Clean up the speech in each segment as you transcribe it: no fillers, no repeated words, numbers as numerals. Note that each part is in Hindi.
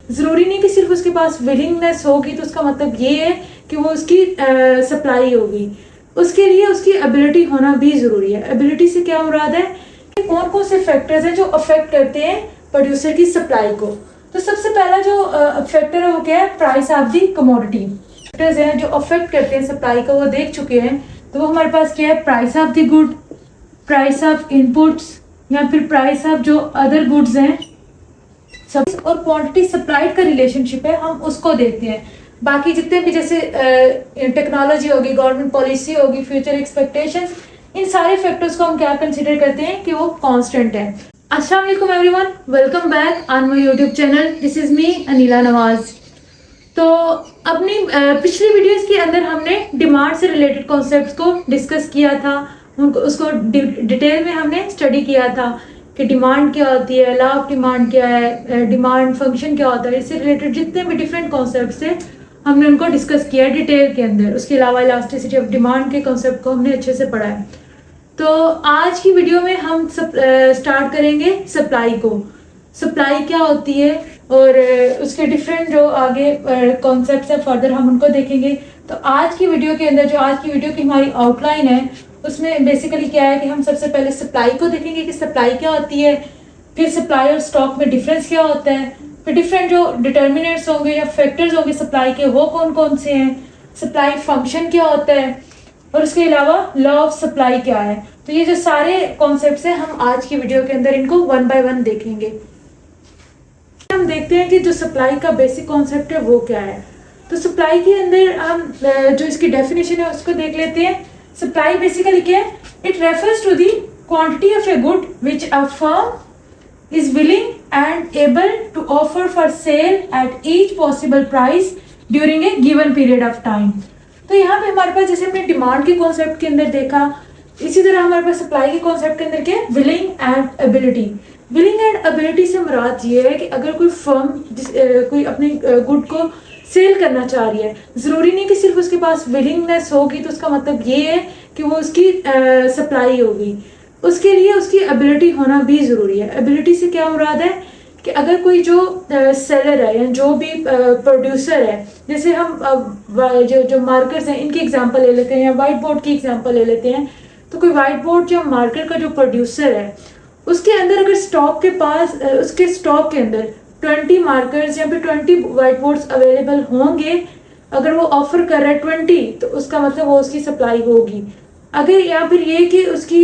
ज़रूरी नहीं कि सिर्फ उसके पास विलिंगनेस होगी तो उसका मतलब ये है कि वो उसकी सप्लाई होगी। उसके लिए उसकी एबिलिटी होना भी ज़रूरी है। एबिलिटी से क्या मुराद है कि कौन कौन से फैक्टर्स हैं जो अफेक्ट करते हैं प्रोड्यूसर की सप्लाई को। तो सबसे पहला जो फैक्टर है वो क्या है, price of the commodity. Factors हैं जो अफेक्ट करते हैं सप्लाई को, वो देख चुके हैं। तो वो हमारे पास क्या है, price of the good, price of inputs, या फिर प्राइस ऑफ जो अदर गुड्स हैं सब, और क्वांटिटी सप्लाइड का रिलेशनशिप है, हम उसको देखते हैं। बाकी जितने भी जैसे टेक्नोलॉजी होगी, गवर्नमेंट पॉलिसी होगी, फ्यूचर एक्सपेक्टेशंस, इन सारे फैक्टर्स को हम क्या कंसीडर करते हैं कि वो कांस्टेंट है। अस्सलाम वालेकुम everyone, welcome back on my YouTube channel. This is me Anila Nawaz. तो अपनी पिछली वीडियोस के अंदर हमने डिमांड से रिलेटेड कॉन्सेप्ट्स को डिस्कस किया था, उनको उसको डिटेल में हमने स्टडी किया था कि डिमांड क्या होती है, लॉ ऑफ डिमांड क्या है, डिमांड फंक्शन क्या होता है। इससे रिलेटेड जितने भी डिफरेंट कॉन्सेप्ट्स थे हमने उनको डिस्कस किया है डिटेल के अंदर। उसके अलावा इलास्टिसिटी ऑफ डिमांड के कॉन्सेप्ट को हमने अच्छे से पढ़ा है। तो आज की वीडियो में हम स्टार्ट करेंगे सप्लाई को। सप्लाई क्या होती है और उसके डिफरेंट जो आगे कॉन्सेप्ट्स हैं फर्दर हम उनको देखेंगे। तो आज की वीडियो के अंदर, जो आज की वीडियो की हमारी आउटलाइन है, उसमें बेसिकली क्या है कि हम सबसे पहले सप्लाई को देखेंगे कि सप्लाई क्या होती है, फिर सप्लाई और स्टॉक में डिफरेंस क्या होता है, फिर डिफरेंट जो डिटर्मिनेंट्स होंगे या फैक्टर्स होंगे सप्लाई के, वो कौन कौन से हैं, सप्लाई फंक्शन क्या होता है, और उसके अलावा लॉ ऑफ सप्लाई क्या है। तो ये जो सारे कॉन्सेप्ट्स हैं हम आज की वीडियो के अंदर इनको वन बाय वन देखेंगे। हम देखते हैं कि जो सप्लाई का बेसिक कॉन्सेप्ट है वो क्या है। तो सप्लाई के अंदर हम जो इसकी डेफिनेशन है उसको देख लेते हैं। सप्लाई बेसिकली क्या है, it refers to the quantity of a good which a firm is willing and able to offer for sale at each possible price during a given period of time. तो यहाँ पे हमारे पास जैसे हमने डिमांड के कॉन्सेप्ट के अंदर देखा, इसी तरह हमारे पास सप्लाई के कॉन्सेप्ट के अंदर क्या है, willing and ability. Willing and ability से मुराद ये है कि अगर कोई फर्म कोई अपने गुड को सेल करना चाह रही है, ज़रूरी नहीं कि सिर्फ उसके पास विलिंगनेस होगी तो उसका मतलब ये है कि वो उसकी सप्लाई होगी। उसके लिए उसकी एबिलिटी होना भी ज़रूरी है। एबिलिटी से क्या मुराद है कि अगर कोई जो सेलर है या जो भी प्रोड्यूसर है, जैसे हम जो मार्कर्स हैं इनकी एग्जांपल ले लेते हैं या वाइट बोर्ड की एग्जांपल ले लेते हैं। तो कोई वाइट बोर्ड या मार्कर का जो प्रोड्यूसर है, उसके अंदर अगर स्टॉक के पास उसके स्टॉक के अंदर 20 मार्कर्स या फिर 20 वाइट बोर्ड्स अवेलेबल होंगे, अगर वो ऑफर कर रहा है 20, तो उसका मतलब वो उसकी सप्लाई होगी। अगर या फिर ये कि उसकी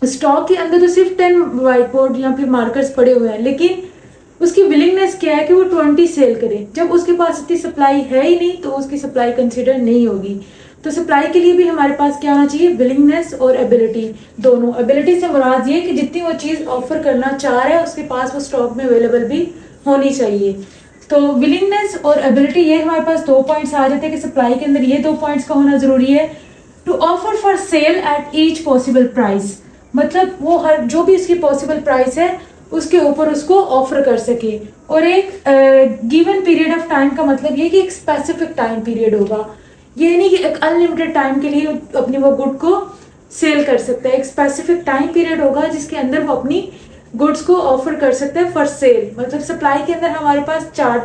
स्टॉक के अंदर तो सिर्फ 10 वाइट बोर्ड या फिर मार्कर्स पड़े हुए हैं, लेकिन उसकी विलिंगनेस क्या है कि वो 20 सेल करे। जब उसके पास इतनी सप्लाई है ही नहीं तो उसकी सप्लाई कंसिडर नहीं होगी। तो सप्लाई के लिए भी हमारे पास क्या होना चाहिए, विलिंगनेस और एबिलिटी दोनों। एबिलिटी से मुराद ये कि जितनी वो चीज़ ऑफर करना चाह रहा है उसके पास वो स्टॉक में अवेलेबल भी होनी चाहिए। तो विलिंगनेस और एबिलिटी, ये हमारे पास 2 पॉइंट्स आ जाते हैं कि सप्लाई के अंदर ये 2 पॉइंट्स का होना ज़रूरी है। To offer for sale at each possible price, मतलब वो हर जो भी इसकी पॉसिबल प्राइस है उसके ऊपर उसको ऑफर कर सके। और एक गिवन पीरियड ऑफ टाइम का मतलब ये कि एक स्पेसिफिक टाइम पीरियड होगा। ये नहीं कि एक अनलिमिटेड टाइम के लिए अपनी वो गुड को सेल कर सकता है। एक स्पेसिफिक टाइम पीरियड होगा जिसके अंदर वो अपनी गुड्स को ऑफर कर सकता है फॉर सेल। मतलब सप्लाई के अंदर हमारे पास 4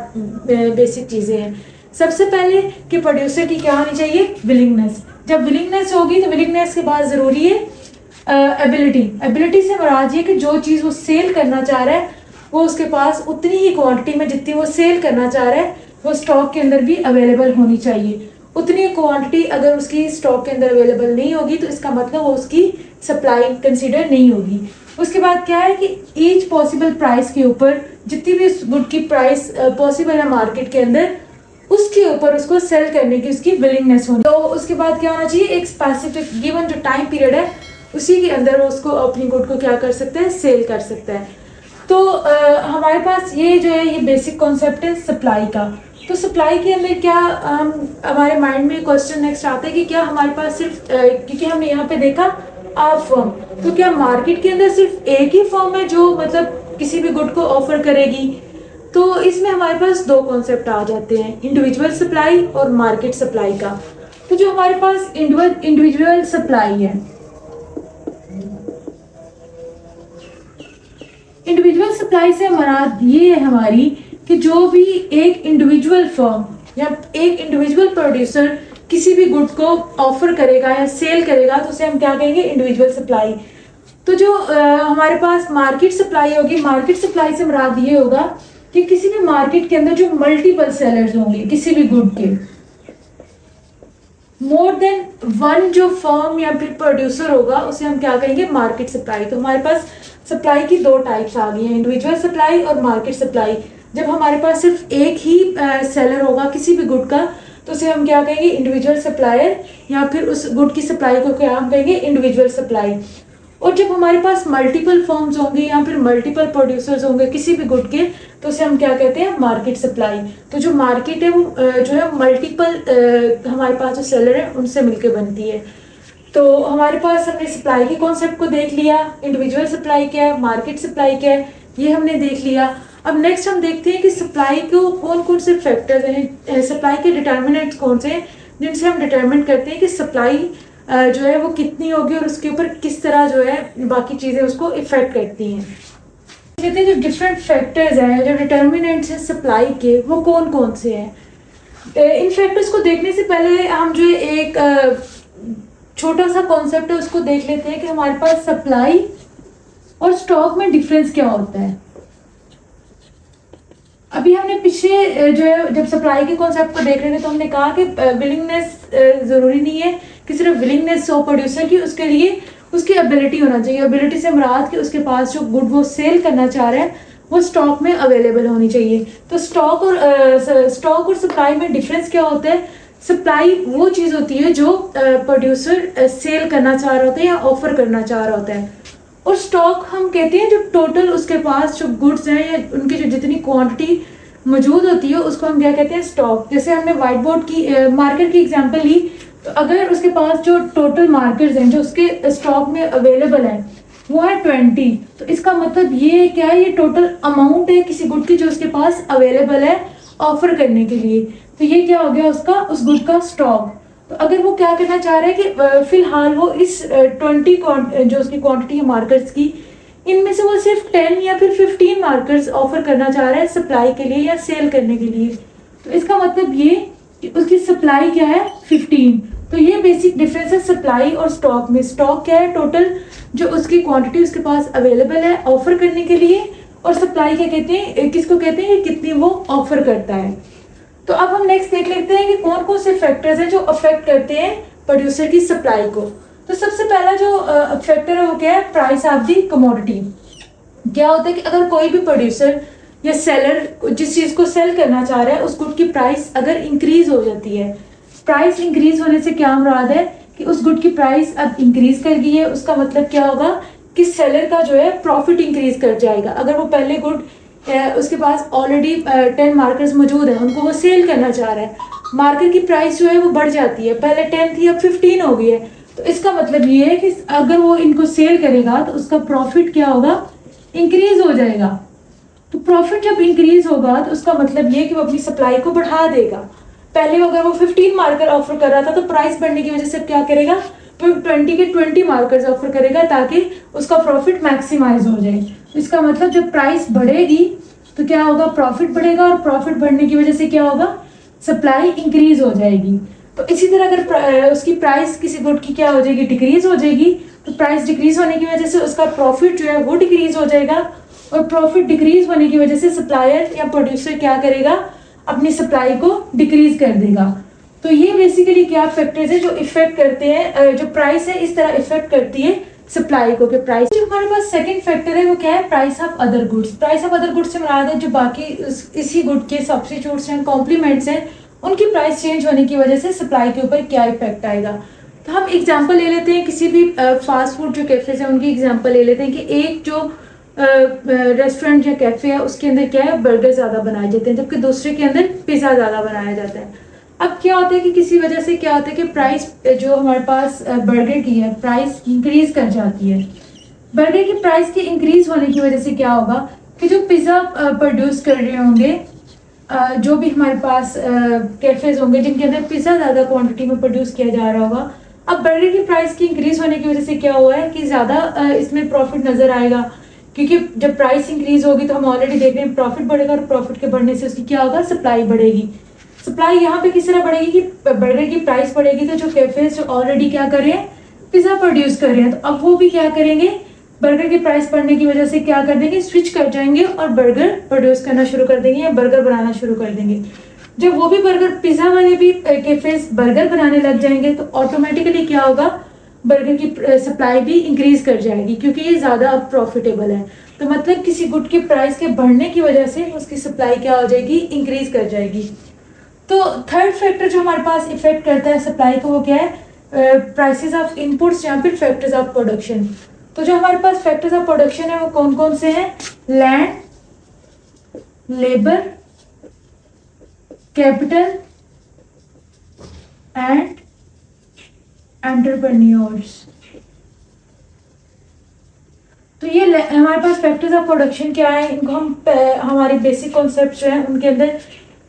बेसिक चीज़ें हैं। सबसे पहले कि प्रोड्यूसर की क्या होनी चाहिए, विलिंगनेस। जब विलिंगनेस होगी तो विलिंगनेस के बाद ज़रूरी है एबिलिटी। एबिलिटी से मुराद ये कि जो चीज़ वो सेल करना चाह रहा है वो उसके पास उतनी ही क्वांटिटी में जितनी वो सेल करना चाह रहा है वो स्टॉक के अंदर भी अवेलेबल होनी चाहिए। उतनी क्वांटिटी अगर उसकी स्टॉक के अंदर अवेलेबल नहीं होगी तो इसका मतलब वो उसकी सप्लाई कंसीडर नहीं होगी। उसके बाद क्या है कि ईच पॉसिबल प्राइस के ऊपर जितनी भी उस गुड की प्राइस पॉसिबल है मार्केट के अंदर, उसके ऊपर उसको सेल करने की उसकी विलिंगनेस होनी। तो उसके बाद क्या होना चाहिए, एक स्पेसिफिक गिवन जो टाइम पीरियड है उसी के अंदर वो उसको अपनी गुड को क्या कर सकता है, सेल कर सकता है। तो हमारे पास ये जो है ये बेसिक कॉन्सेप्ट है सप्लाई का। तो सप्लाई के अंदर क्या हमारे माइंड में क्वेश्चन नेक्स्ट आता है कि क्या हमारे पास सिर्फ क्योंकि हमने यहाँ पे देखा आप फर्म, तो क्या मार्केट के अंदर सिर्फ एक ही फर्म है जो मतलब किसी भी गुड को ऑफर करेगी। तो इसमें हमारे पास 2 कॉन्सेप्ट आ जाते हैं, इंडिविजुअल सप्लाई और मार्केट सप्लाई का। तो जो हमारे पास इंडिविजुअल सप्लाई है, इंडिविजुअल सप्लाई से मुराद ये है हमारी कि जो भी एक इंडिविजुअल फर्म या एक इंडिविजुअल प्रोड्यूसर किसी भी गुड को ऑफर करेगा या सेल करेगा तो उसे हम क्या कहेंगे, इंडिविजुअल सप्लाई। तो जो हमारे पास मार्केट सप्लाई होगी, मार्केट सप्लाई से मुराद ये होगा कि किसी भी मार्केट के अंदर जो मल्टीपल सेलर्स होंगे किसी भी गुड के, मोर देन वन जो फर्म या फिर प्रोड्यूसर होगा उसे हम क्या कहेंगे, मार्केट सप्लाई। तो हमारे पास सप्लाई की दो टाइप्स आ गई हैं, इंडिविजुअल सप्लाई और मार्केट सप्लाई। जब हमारे पास सिर्फ एक ही सेलर होगा किसी भी गुड का तो उसे हम क्या कहेंगे, इंडिविजुअल सप्लायर, या फिर उस गुड की सप्लाई को क्या हम कहेंगे, इंडिविजुअल सप्लाई। और जब हमारे पास मल्टीपल फर्म्स होंगे या फिर मल्टीपल प्रोड्यूसर्स होंगे किसी भी गुड के तो उसे हम क्या कहते हैं, मार्केट सप्लाई। तो जो मार्केट है वो जो है मल्टीपल हमारे पास जो सेलर है उनसे मिलकर बनती है। तो हमारे पास हमने सप्लाई के कॉन्सेप्ट को देख लिया, इंडिविजुअल सप्लाई क्या है, मार्केट सप्लाई क्या है, ये हमने देख लिया। अब नेक्स्ट हम देखते हैं कि सप्लाई को कौन कौन से फैक्टर्स हैं, सप्लाई के डिटर्मिनेंट्स कौन से हैं जिनसे हम डिटरमिन करते हैं कि सप्लाई जो है वो कितनी होगी और उसके ऊपर किस तरह जो है बाकी चीज़ें उसको इफेक्ट करती हैं। कहते हैं जो डिफरेंट फैक्टर्स हैं, जो डिटर्मिनेंट्स हैं सप्लाई के, वो कौन कौन से हैं। इन फैक्टर्स को देखने से पहले हम जो एक छोटा सा कॉन्सेप्ट है उसको देख लेते हैं कि हमारे पास सप्लाई और स्टॉक में डिफरेंस क्या होता है। अभी हमने पीछे जो है जब सप्लाई के कॉन्सेप्ट को देख रहे थे तो हमने कहा कि विलिंगनेस ज़रूरी नहीं है कि सिर्फ विलिंगनेस हो प्रोड्यूसर की, उसके लिए उसकी एबिलिटी होना चाहिए। एबिलिटी से मुराद कि उसके पास जो गुड वो सेल करना चाह रहे हैं वो स्टॉक में अवेलेबल होनी चाहिए। तो स्टॉक और सप्लाई में डिफरेंस क्या होता है। सप्लाई वो चीज़ होती है जो प्रोड्यूसर सेल करना चाह रहा होता है या ऑफर करना चाह रहा होता है, और स्टॉक हम कहते हैं जो टोटल उसके पास जो गुड्स हैं या उनकी जो जितनी क्वांटिटी मौजूद होती है उसको हम क्या कहते हैं, स्टॉक। जैसे हमने व्हाइट बोर्ड की मार्कर की एग्जांपल ली, तो अगर उसके पास जो टोटल मार्कर्स हैं जो उसके स्टॉक में अवेलेबल हैं वो है 20, तो इसका मतलब ये क्या है, ये टोटल अमाउंट है किसी गुड की जो उसके पास अवेलेबल है ऑफर करने के लिए। तो ये क्या हो गया उसका, उस गुड का स्टॉक। तो अगर वो क्या करना चाह रहे हैं कि फिलहाल वो इस 20 जो उसकी क्वांटिटी है मार्कर्स की, इनमें से वो सिर्फ 10 या फिर 15 मार्कर्स ऑफर करना चाह रहा है सप्लाई के लिए या सेल करने के लिए। तो इसका मतलब ये कि उसकी सप्लाई क्या है, 15। तो ये बेसिक डिफरेंस है सप्लाई और स्टॉक में। स्टॉक क्या है, टोटल जो उसकी क्वांटिटी उसके पास अवेलेबल है ऑफर करने के लिए, और सप्लाई क्या कहते हैं, किसको कहते हैं कि कितनी वो ऑफर करता है। तो अब हम नेक्स्ट देख लेते हैं कि कौन कौन से फैक्टर्स हैं जो अफेक्ट करते हैं प्रोड्यूसर की सप्लाई को। तो सबसे पहला जो फैक्टर है वो क्या है, प्राइस ऑफ दी कमोडिटी। क्या होता है कि अगर कोई भी प्रोड्यूसर या सेलर जिस चीज़ को सेल करना चाह रहा है उस गुड की प्राइस अगर इंक्रीज हो जाती है, प्राइस इंक्रीज होने से क्या मुराद है कि उस गुड की प्राइस अब इंक्रीज कर गई है, उसका मतलब क्या होगा कि सेलर का जो है प्रॉफिट इंक्रीज कर जाएगा। अगर वो पहले गुड उसके पास ऑलरेडी 10 मार्कर्स मौजूद है, उनको वो सेल करना चाह रहा है, मार्कर की प्राइस जो है वो बढ़ जाती है, पहले 10 थी अब 15 हो गई है, तो इसका मतलब ये है कि अगर वो इनको सेल करेगा तो उसका प्रॉफिट क्या होगा, इंक्रीज हो जाएगा। तो प्रॉफिट जब इंक्रीज होगा तो उसका मतलब ये कि वो अपनी सप्लाई को बढ़ा देगा। पहले अगर वो 15 मार्कर ऑफर कर रहा था तो प्राइस बढ़ने की वजह से क्या करेगा, तो 20 के 20 मार्कर्स ऑफर करेगा ताकि उसका प्रॉफिट मैक्सिमाइज हो जाए। इसका मतलब जब प्राइस बढ़ेगी तो क्या होगा, प्रॉफिट बढ़ेगा, और प्रॉफिट बढ़ने की वजह से क्या होगा, सप्लाई इंक्रीज हो जाएगी। तो इसी तरह अगर उसकी प्राइस किसी गुड की क्या हो जाएगी, डिक्रीज हो जाएगी, तो प्राइस डिक्रीज होने की वजह से उसका प्रॉफिट जो है वो डिक्रीज हो जाएगा, और प्रॉफिट डिक्रीज होने की वजह से सप्लायर या प्रोड्यूसर क्या करेगा, अपनी सप्लाई को डिक्रीज कर देगा। तो ये बेसिकली क्या फैक्टर्स है जो इफेक्ट करते हैं, जो प्राइस है इस तरह इफेक्ट करती है सप्लाई को। कि प्राइस जो हमारे पास सेकंड फैक्टर है वो क्या है, price of other goods. Price of other goods से मुराद है जो बाकी इसी गुड के सब्स्टिट्यूट्स हैं, कॉम्प्लीमेंट्स हैं, उनकी प्राइस चेंज होने की वजह से सप्लाई के ऊपर क्या इफेक्ट आएगा। तो हम एग्जांपल ले लेते हैं किसी भी फास्ट फूड जो कैफेज है उनकी एग्जांपल ले लेते हैं कि एक जो रेस्टोरेंट या कैफे है उसके अंदर क्या है, बर्गर ज़्यादा बनाए जाते हैं, जबकि दूसरे के अंदर पिज़्ज़ा ज़्यादा बनाया जाता है। अब क्या होता है कि किसी वजह से क्या होता है कि प्राइस जो हमारे पास बर्गर की है प्राइस इंक्रीज कर जाती है। बर्गर की प्राइस के इंक्रीज होने की वजह से क्या होगा कि जो पिज़्ज़ा प्रोड्यूस कर रहे होंगे, जो भी हमारे पास कैफेज होंगे जिनके अंदर पिज़्ज़ा ज़्यादा क्वांटिटी में प्रोड्यूस किया जा रहा होगा, अब बर्गर की प्राइस की इंक्रीज होने की वजह से क्या हुआ है कि ज़्यादा इसमें प्रॉफिट नज़र आएगा, क्योंकि जब प्राइस इंक्रीज होगी तो हम ऑलरेडी देख रहे हैं प्रॉफिट बढ़ेगा, और प्रॉफिट के बढ़ने से उसकी क्या होगा, सप्लाई बढ़ेगी। सप्लाई यहाँ पे किस तरह बढ़ेगी कि बर्गर की प्राइस बढ़ेगी, तो जो कैफेज जो ऑलरेडी क्या कर रहे हैं, पिज्जा प्रोड्यूस कर रहे हैं, तो अब वो भी क्या करेंगे, बर्गर की प्राइस बढ़ने की वजह से क्या कर देंगे, स्विच कर जाएंगे और बर्गर प्रोड्यूस करना शुरू कर देंगे या बर्गर बनाना शुरू कर देंगे। जब वो भी बर्गर, पिज्जा वाले भी कैफेज बर्गर बनाने लग जाएंगे तो ऑटोमेटिकली क्या होगा, बर्गर की सप्लाई भी इंक्रीज कर जाएगी, क्योंकि ये ज्यादा अब प्रॉफिटेबल है। तो मतलब किसी गुड की प्राइस के बढ़ने की वजह से उसकी सप्लाई क्या हो जाएगी, इंक्रीज कर जाएगी। तो थर्ड फैक्टर जो हमारे पास इफेक्ट करता है सप्लाई को, वो क्या है, प्राइसेस ऑफ इनपुट्स या फिर फैक्टर्स ऑफ प्रोडक्शन। तो जो हमारे पास फैक्टर्स ऑफ प्रोडक्शन है वो कौन कौन से हैं, land, labour, capital and entrepreneurs. तो ये हमारे पास फैक्टर्स ऑफ प्रोडक्शन क्या है, इनको हम हमारी बेसिक कॉन्सेप्ट जो है उनके अंदर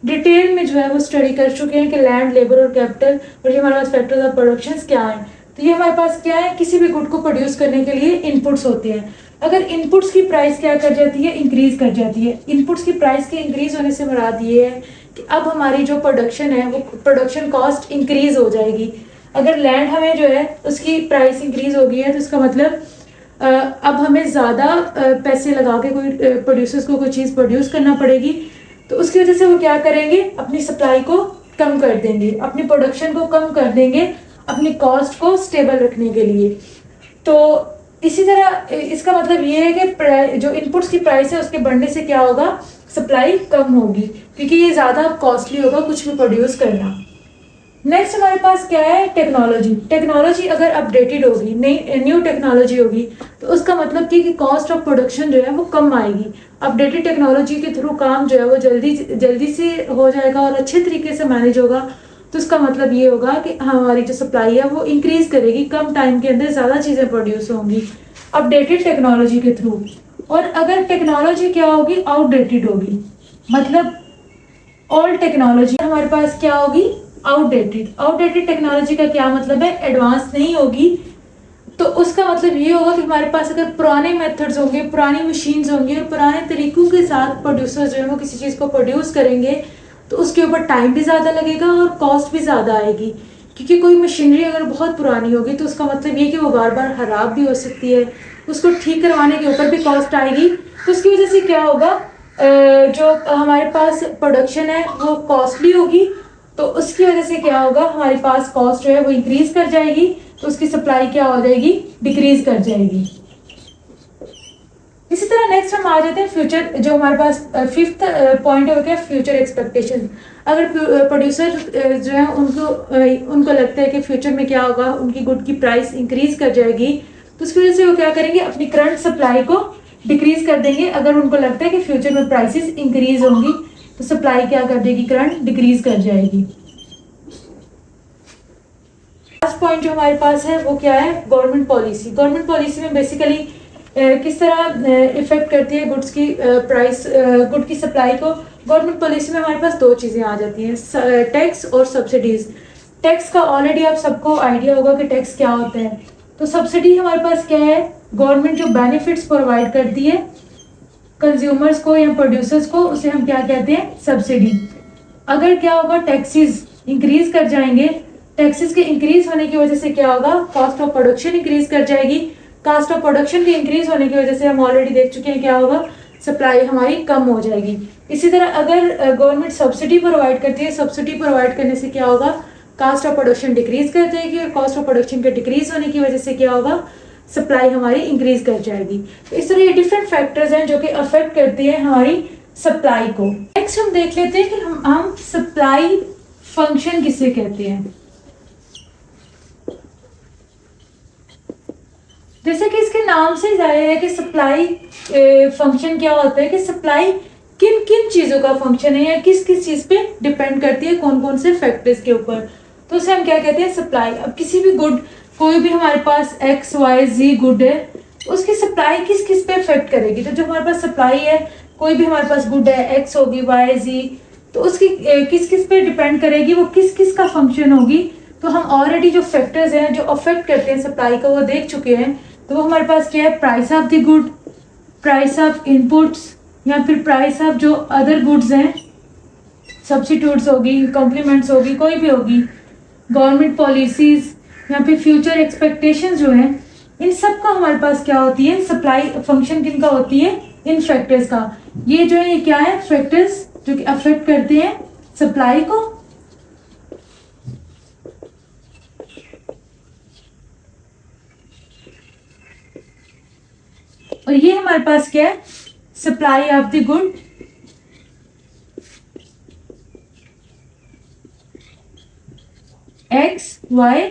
डिटेल में जो है वो स्टडी कर चुके हैं कि लैंड, लेबर और कैपिटल, और ये हमारे पास फैक्टर्स ऑफ प्रोडक्शन क्या है। तो ये हमारे पास क्या है, किसी भी गुड को प्रोड्यूस करने के लिए इनपुट्स होते हैं। अगर इनपुट्स की प्राइस क्या कर जाती है, इंक्रीज कर जाती है। इनपुट्स की प्राइस के इंक्रीज होने से मुराद ये है कि अब हमारी जो प्रोडक्शन है वो प्रोडक्शन कॉस्ट इंक्रीज हो जाएगी। अगर लैंड हमें जो है उसकी प्राइस इंक्रीज हो गई है तो इसका मतलब अब हमें ज़्यादा पैसे लगा के कोई प्रोड्यूसर्स को कोई चीज़ प्रोड्यूस करना पड़ेगी, तो उसकी वजह से वो क्या करेंगे, अपनी सप्लाई को कम कर देंगे, अपनी प्रोडक्शन को कम कर देंगे, अपनी कॉस्ट को स्टेबल रखने के लिए। तो इसी तरह इसका मतलब ये है कि जो इनपुट्स की प्राइस है उसके बढ़ने से क्या होगा, सप्लाई कम होगी, क्योंकि ये ज़्यादा कॉस्टली होगा कुछ भी प्रोड्यूस करना। नेक्स्ट हमारे पास क्या है, टेक्नोलॉजी। टेक्नोलॉजी अगर अपडेटेड होगी, नई न्यू टेक्नोलॉजी होगी, तो उसका मतलब कि कॉस्ट ऑफ प्रोडक्शन जो है वो कम आएगी। अपडेटेड टेक्नोलॉजी के थ्रू काम जो है वो जल्दी से हो जाएगा और अच्छे तरीके से मैनेज होगा। तो उसका मतलब ये होगा कि हमारी जो सप्लाई है वो इंक्रीज करेगी, कम टाइम के अंदर ज़्यादा चीज़ें प्रोड्यूस होंगी अपडेटेड टेक्नोलॉजी के थ्रू। और अगर टेक्नोलॉजी क्या होगी, आउटडेटेड होगी, मतलब ओल्ड टेक्नोलॉजी हमारे पास क्या होगी, आउटडेटेड। आउटडेटेड टेक्नोलॉजी का क्या मतलब है, एडवांस नहीं होगी। तो उसका मतलब ये होगा कि हमारे पास अगर पुराने मेथड्स होंगे, पुरानी मशीन्स होंगी और पुराने तरीकों के साथ प्रोड्यूसर्स जो है वो किसी चीज़ को प्रोड्यूस करेंगे, तो उसके ऊपर टाइम भी ज़्यादा लगेगा और कॉस्ट भी ज़्यादा आएगी। क्योंकि कोई मशीनरी अगर बहुत पुरानी होगी तो उसका मतलब ये कि वो बार बार ख़राब भी हो सकती है, उसको ठीक करवाने के ऊपर भी कॉस्ट आएगी। तो उसकी वजह से क्या होगा, जो हमारे पास प्रोडक्शन है वो कॉस्टली होगी, तो उसकी वजह से क्या होगा, हमारे पास कॉस्ट जो है वो इंक्रीज कर जाएगी, तो उसकी सप्लाई क्या हो जाएगी, डिक्रीज कर जाएगी। इसी तरह नेक्स्ट हम आ जाते हैं फ्यूचर, जो हमारे पास फिफ्थ पॉइंट है वो क्या, फ्यूचर एक्सपेक्टेशन। अगर प्रोड्यूसर जो है उनको लगता है कि फ्यूचर में क्या होगा, उनकी गुड की प्राइस इंक्रीज कर जाएगी, तो उसकी वजह से वो क्या करेंगे, अपनी करंट सप्लाई को डिक्रीज कर देंगे। अगर उनको लगता है कि फ्यूचर में प्राइसेस इंक्रीज होंगी तो सप्लाई क्या कर देगी, करंट डिक्रीज कर जाएगी। लास्ट पॉइंट जो हमारे पास है वो क्या है, गवर्नमेंट पॉलिसी। गवर्नमेंट पॉलिसी में बेसिकली किस तरह इफेक्ट करती है गुड्स की प्राइस, गुड की सप्लाई को। गवर्नमेंट पॉलिसी में हमारे पास दो चीज़ें आ जाती हैं, टैक्स और सब्सिडीज। टैक्स का ऑलरेडी आप सबको आइडिया होगा कि टैक्स क्या होता है। तो सब्सिडी हमारे पास क्या है, गवर्नमेंट जो बेनिफिट्स प्रोवाइड करती है कंज्यूमर्स को या प्रोड्यूसर्स को, उसे हम क्या कहते हैं, सब्सिडी। अगर क्या होगा, टैक्सेस इंक्रीज कर जाएंगे, टैक्सेस के इंक्रीज होने की वजह से क्या होगा, कॉस्ट ऑफ प्रोडक्शन इंक्रीज कर जाएगी। कॉस्ट ऑफ प्रोडक्शन के इंक्रीज होने की वजह से हम ऑलरेडी देख चुके हैं क्या होगा, सप्लाई हमारी कम हो जाएगी। इसी तरह अगर गवर्नमेंट सब्सिडी प्रोवाइड करती है, सब्सिडी प्रोवाइड करने से क्या होगा, कॉस्ट ऑफ प्रोडक्शन डिक्रीज कर जाएगी, और कॉस्ट ऑफ प्रोडक्शन के डिक्रीज होने की वजह से क्या होगा, सप्लाई हमारी इंक्रीज कर जाएगी। तो इस तरह ये डिफरेंट फैक्टर्स हैं जो कि अफेक्ट करते हैं हमारी सप्लाई को। नेक्स्ट हम देख लेते हैं कि हम सप्लाई फंक्शन किसे कहते हैं। जैसे कि इसके नाम से जाहिर है कि सप्लाई फंक्शन क्या होता है, कि सप्लाई किन किन चीज़ों का फंक्शन है या किस किस चीज़ पे डिपेंड करती है, कौन कौन से फैक्टर्स के ऊपर। तो उसे हम क्या कहते हैं, सप्लाई। अब किसी भी गुड, कोई भी हमारे पास एक्स वाई जी गुड है, उसकी सप्लाई किस किस पे इफेक्ट करेगी। तो जो हमारे पास सप्लाई है, कोई भी हमारे पास गुड है, एक्स होगी, वाई जी, तो उसकी किस किस पे डिपेंड करेगी, वो किस किस का फंक्शन होगी। तो हम ऑलरेडी जो फैक्टर्स हैं जो अफेक्ट करते हैं सप्लाई को वो देख चुके हैं। तो वो हमारे पास क्या है, price of the good, price of inputs या फिर प्राइस ऑफ जो अदर गुड्स हैं, सब्सिट्यूट्स होगी, कॉम्प्लीमेंट्स होगी, कोई भी होगी, गवर्नमेंट पॉलिसीज या फिर फ्यूचर एक्सपेक्टेशन जो हैं, इन सब का हमारे पास क्या होती है, सप्लाई फंक्शन किनका होती है, इन फैक्टर्स का। ये जो है ये क्या है, फैक्टर्स जो कि अफेक्ट करते हैं सप्लाई को। और ये हमारे पास क्या है, supply of the good, X Y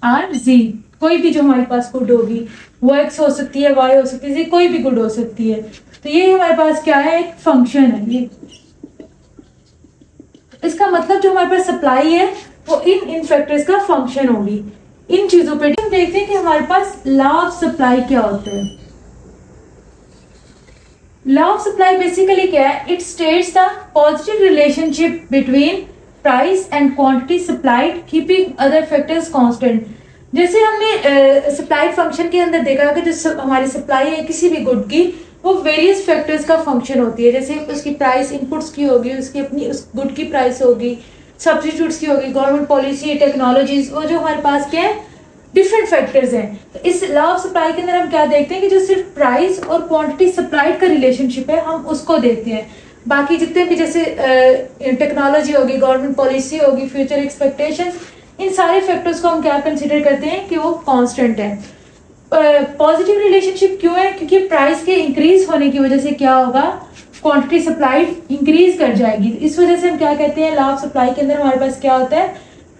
R G. कोई भी जो हमारे पास गुड होगी वो एक्स हो सकती है, वाई हो सकती है, कोई भी गुड हो सकती है। तो ये हमारे पास क्या है, एक फंक्शन है ये। इसका मतलब जो हमारे पास सप्लाई है वो इन फैक्टर्स का फंक्शन होगी। इन चीजों पे हम देखते हैं कि हमारे पास लॉ ऑफ सप्लाई क्या होता है। लॉ ऑफ सप्लाई बेसिकली क्या है, it states the positive relationship between price and quantity supplied keeping other factors constant. जैसे हमने सप्लाई फंक्शन के अंदर देखा कि जो हमारी सप्लाई है किसी भी गुड की, वो वेरियस फैक्टर्स का फंक्शन होती है। जैसे उसकी प्राइस इनपुट्स की होगी, उसकी अपनी उस गुड की प्राइस होगी, सब्सिट्यूट्स की होगी, गवर्नमेंट पॉलिसी, टेक्नोलॉजीज, वो जो हमारे पास क्या है, डिफरेंट फैक्टर्स हैं। तो इस लॉ ऑफ सप्लाई के अंदर हम क्या देखते हैं कि जो सिर्फ प्राइस और क्वांटिटी सप्लाइड का रिलेशनशिप है, हम उसको देखते हैं। बाकी जितने भी जैसे टेक्नोलॉजी होगी, गवर्नमेंट पॉलिसी होगी, फ्यूचर एक्सपेक्टेशंस, इन सारे फैक्टर्स को हम क्या कंसिडर करते हैं कि वो कांस्टेंट है। पॉजिटिव रिलेशनशिप क्यों है, क्योंकि प्राइस के इंक्रीज होने की वजह से क्या होगा, क्वांटिटी सप्लाइड इंक्रीज कर जाएगी। इस वजह से हम क्या कहते हैं, लॉ ऑफ सप्लाई के अंदर हमारे पास क्या होता है,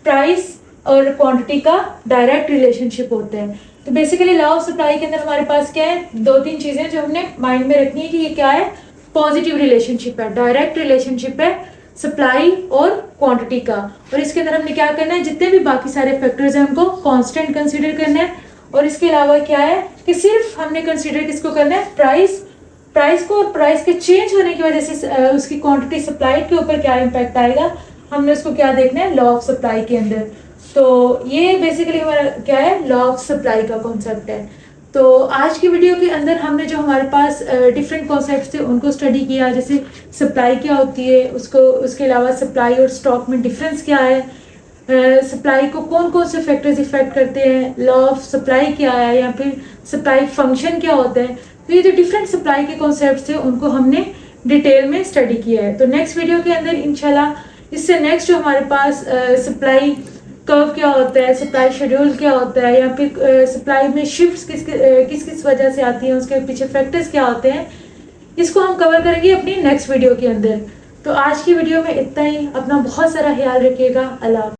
प्राइस और क्वांटिटी का डायरेक्ट रिलेशनशिप होता है। तो बेसिकली लॉ ऑफ सप्लाई के अंदर हमारे पास क्या है, दो तीन चीजें जो हमने माइंड में रखनी है कि ये क्या है, पॉजिटिव रिलेशनशिप है, डायरेक्ट रिलेशनशिप है सप्लाई और क्वांटिटी का। और इसके अंदर हमने क्या करना है, जितने भी बाकी सारे फैक्टर्स हैं उनको कांस्टेंट कंसीडर करना है। और इसके अलावा क्या है कि सिर्फ हमने कंसीडर किसको करना है, प्राइस को, और प्राइस के चेंज होने की वजह से उसकी क्वांटिटी सप्लाई के ऊपर क्या इम्पैक्ट आएगा, हमने उसको क्या देखना है, लॉ ऑफ सप्लाई के अंदर। तो ये बेसिकली हमारा क्या है, लॉ ऑफ सप्लाई का कॉन्सेप्ट है। तो आज की वीडियो के अंदर हमने जो हमारे पास डिफरेंट कॉन्सेप्ट्स थे उनको स्टडी किया, जैसे सप्लाई क्या होती है उसको, उसके अलावा सप्लाई और स्टॉक में डिफरेंस क्या है, सप्लाई को कौन कौन से फैक्टर्स इफेक्ट करते हैं, लॉ ऑफ सप्लाई क्या है, या फिर सप्लाई फंक्शन क्या होता है। तो ये जो डिफरेंट सप्लाई के कॉन्सेप्ट्स थे उनको हमने डिटेल में स्टडी किया है। तो नेक्स्ट वीडियो के अंदर इंशाल्लाह इससे नेक्स्ट जो हमारे पास सप्लाई कर्व क्या होता है, सप्लाई शेड्यूल क्या होता है, या फिर सप्लाई में शिफ्ट्स किस किस वजह से आती हैं, उसके पीछे फैक्टर्स क्या होते हैं, इसको हम कवर करेंगे अपनी नेक्स्ट वीडियो के अंदर। तो आज की वीडियो में इतना ही। अपना बहुत सारा ख्याल रखिएगा। अल्लाह।